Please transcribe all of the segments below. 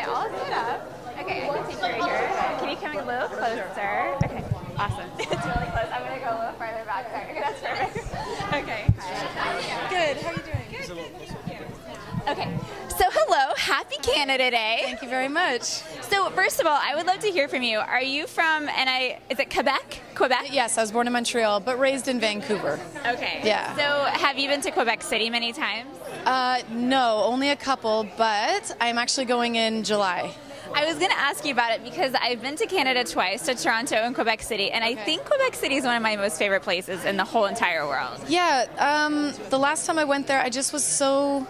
Okay, I'll sit up. Okay, I can take you right here. Can you come a little closer? Okay, awesome. It's really close. I'm going to go a little farther back there. Okay, that's perfect. Okay. Good. How are you doing? Good. Okay, so hello. Happy Canada Day. Thank you very much. So first of all, I would love to hear from you. Are you from, is it Quebec? Quebec? Yes, I was born in Montreal, but raised in Vancouver. Okay. Yeah. So have you been to Quebec City many times? No, only a couple, but I'm actually going in July. I was going to ask you about it because I've been to Canada twice, to Toronto and Quebec City, and I think Quebec City is one of my most favorite places in the whole entire world. Yeah, the last time I went there, I just was so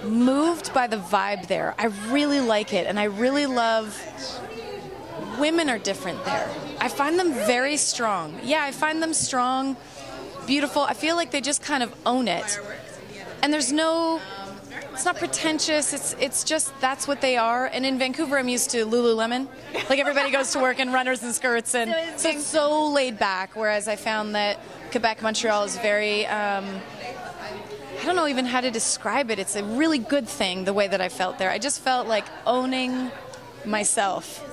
moved by the vibe there. I really like it, and I really love... Women are different there. I find them very strong. Yeah, I find them strong, beautiful. I feel like they just kind of own it. And there's no... It's not pretentious. It's just that's what they are. And in Vancouver, I'm used to Lululemon. Like everybody goes to work in runners and skirts, and so it's so laid back. Whereas I found that Quebec, Montreal is very, I don't know even how to describe it. It's a really good thing the way that I felt there. I just felt like owning myself.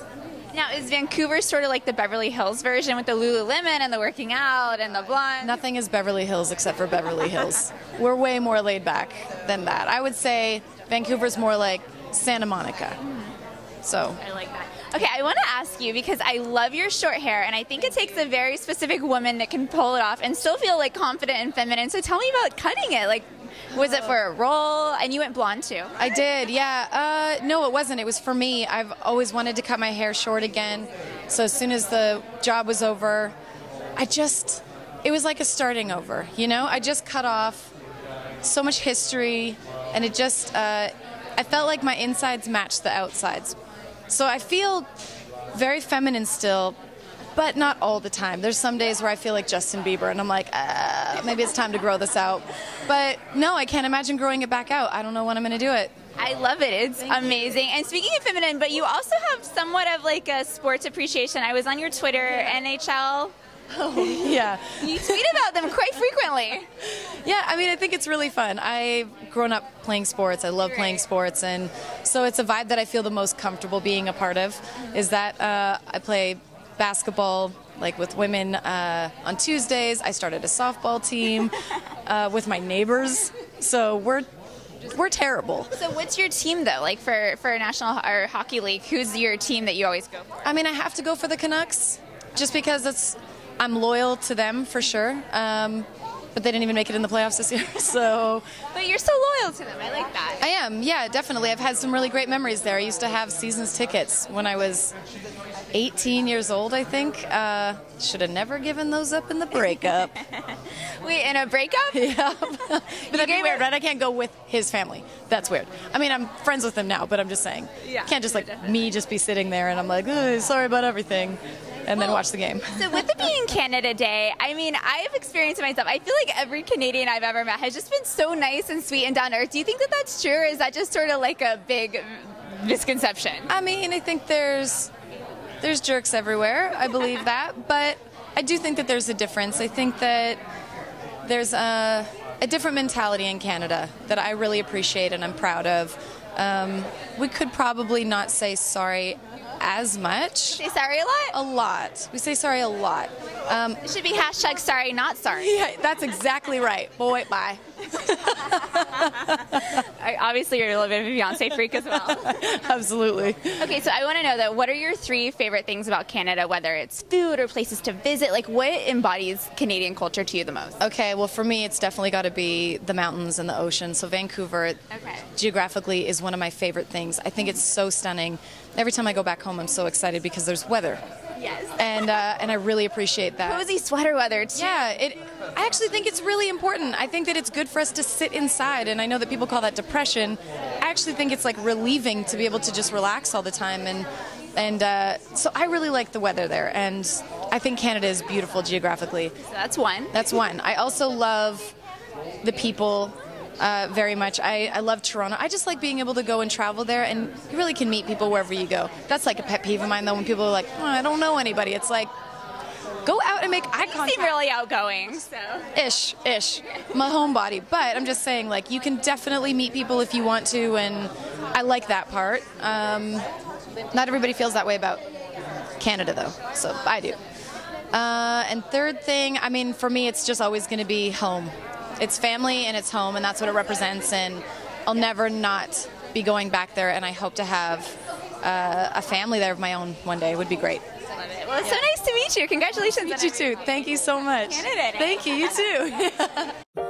Now, is Vancouver sort of like the Beverly Hills version with the Lululemon and the working out and the blonde? Nothing is Beverly Hills except for Beverly Hills. We're way more laid back than that. I would say Vancouver's more like Santa Monica. So I like that. Okay, I want to ask you because I love your short hair, and I think it takes a very specific woman that can pull it off and still feel like confident and feminine. So tell me about cutting it. Like, was it for a role? And you went blonde too. I did, yeah. No, it wasn't. It was for me. I've always wanted to cut my hair short again. So as soon as the job was over, it was like a starting over, you know? I just cut off so much history, and it just, I felt like my insides matched the outsides. So I feel very feminine still, but not all the time. There's some days where I feel like Justin Bieber, and I'm like, maybe it's time to grow this out. But no, I can't imagine growing it back out. I don't know when I'm going to do it. I love it. It's amazing. And speaking of feminine, but you also have somewhat of like a sports appreciation. I was on your Twitter, NHL. Oh, yeah. You tweet about them quite frequently. Yeah, I mean, I think it's really fun. I've grown up playing sports. I love playing sports, and so it's a vibe that I feel the most comfortable being a part of, is that I play basketball, like with women on Tuesdays. I started a softball team with my neighbors, so we're terrible. So what's your team though? Like for National or Hockey League, who's your team that you always go for? I mean, I have to go for the Canucks, just because I'm loyal to them for sure. But they didn't even make it in the playoffs this year, so... But you're so loyal to them. I like that. I am, yeah, definitely. I've had some really great memories there. I used to have seasons tickets when I was 18 years old, I think. Should have never given those up in the breakup. Wait, in a breakup? Yeah. But that'd be weird, right? I can't go with his family. That's weird. I mean, I'm friends with him now, but I'm just saying. Yeah, can't just, like, me just be sitting there and I'm like, oh, sorry about everything. And then watch the game. So with it being Canada Day, I mean, I've experienced it myself. I feel like every Canadian I've ever met has just been so nice and sweet and down to earth. Do you think that that's true, or is that just sort of like a big misconception? I mean, I think there's jerks everywhere. I believe that. But I do think that there's a difference. I think that there's a different mentality in Canada that I really appreciate and I'm proud of. We could probably not say sorry as much. Say sorry a lot? A lot. We say sorry a lot. It should be hashtag sorry, not sorry. Yeah, that's exactly right. Boy, bye. Obviously, you're a little bit of a Beyonce freak as well. Absolutely. Okay, so I want to know that what are your 3 favorite things about Canada, whether it's food or places to visit? Like, what embodies Canadian culture to you the most? Okay, well, for me, it's definitely got to be the mountains and the ocean. So Vancouver, geographically, is one of my favorite things. I think it's so stunning. Every time I go back home, I'm so excited because there's weather. Yes. And I really appreciate that. Cozy sweater weather, too. Yeah, I actually think it's really important. I think that it's good for us to sit inside, and I know that people call that depression. I actually think it's like relieving to be able to just relax all the time, and so I really like the weather there, and I think Canada is beautiful geographically. So that's one. That's one. I also love the people very much. I love Toronto. I just like being able to go and travel there, and you really can meet people wherever you go. That's like a pet peeve of mine, though, when people are like, oh, I don't know anybody. It's like, Go out and make eye You contact. seem really outgoing, so. Ish. My homebody. But I'm just saying, like, you can definitely meet people if you want to, and I like that part. Not everybody feels that way about Canada, though, so I do. And third thing, I mean, for me, it's just always going to be home. It's family and it's home, and that's what it represents, and I'll never not be going back there, and I hope to have a family there of my own one day. It would be great. Love it. Well, it's so nice to meet you. Congratulations. Meet you too. Thank you so much. Canada. Thank you. You too.